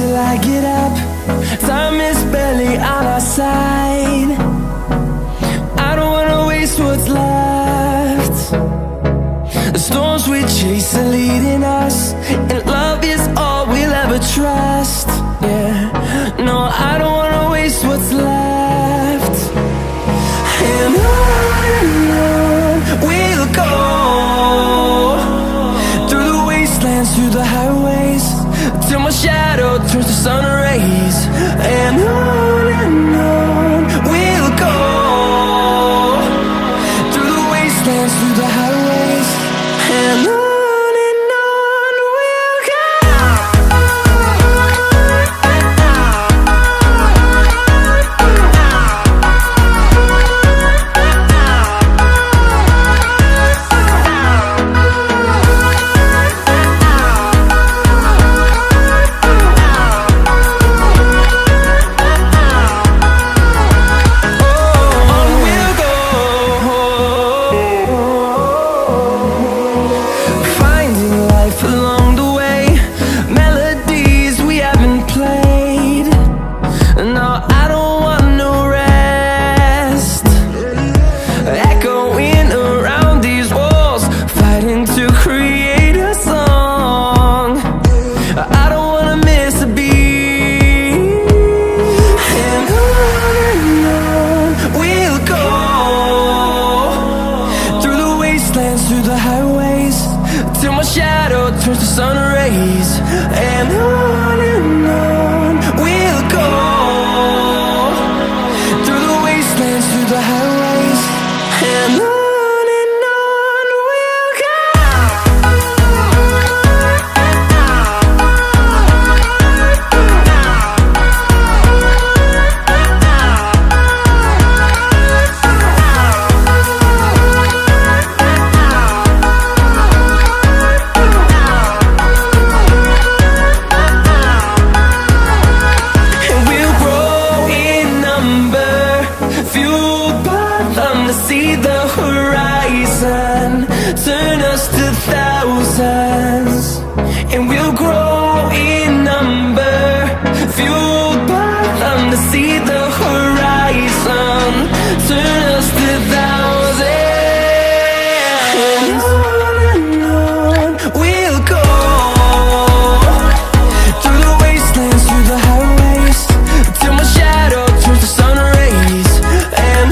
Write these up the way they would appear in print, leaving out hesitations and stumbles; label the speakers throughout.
Speaker 1: till I get up. Time is barely on our side. I don't wanna waste what's left. The storms we chase are leading us, and love is all we'll ever trust. Yeah, no, I don't wanna waste what's left. And on we'll go, through the wastelands, through the highways, till my shadow turns to sun rays. And on we'll go, through the wastelands, through the highways, and on we'll go. Along the way, melodies we haven't played. No, I don't want no rest. Echoing around these walls, fighting to create a song. I don't wanna miss a beat. And on we'll go, through the wastelands, through the highways, till my shadow turns to sun rays. And on we'll go, through the wastelands, through the highways, and on we'll go. See the horizon turn us to thousands, and we'll grow in number, fueled by them. To see the horizon turn us to thousands, and on we'll go, through the wastelands, through the highways, till my shadow turns to sun rays. And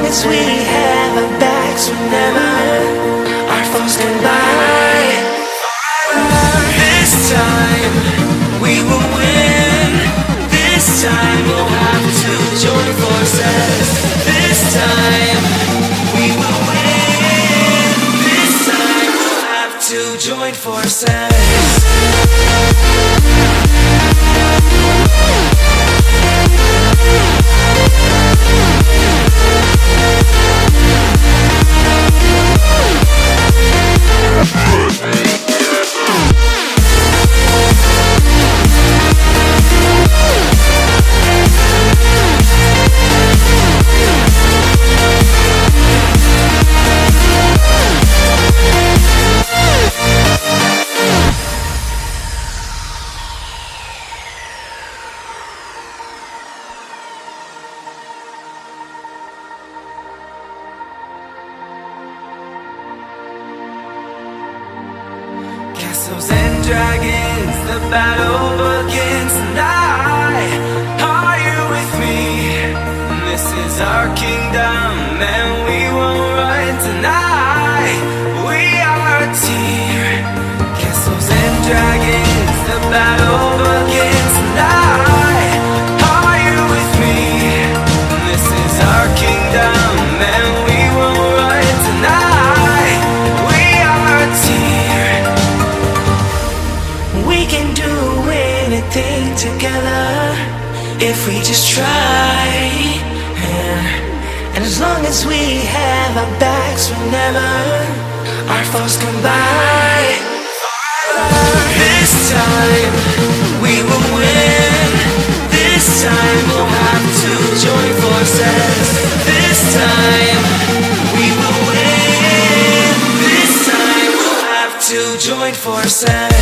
Speaker 1: as we have our backs, remember our foes can buy. This time we will win. This time we'll have to join forces. This time we will win. This time we'll have to join forces. Castles and dragons, the battle begins tonight. Are you with me? This is our kingdom and we won't run tonight. We are a team. Castles and dragons, the battle begins tonight. Are you with me? This is our kingdom and we won't run tonight. We are a team. We can do anything together if we just try, yeah. And as long as we have our backs, remember our foes come by. This time we will win. This time we'll have to join forces. This time we will win. This time we'll have to join forces.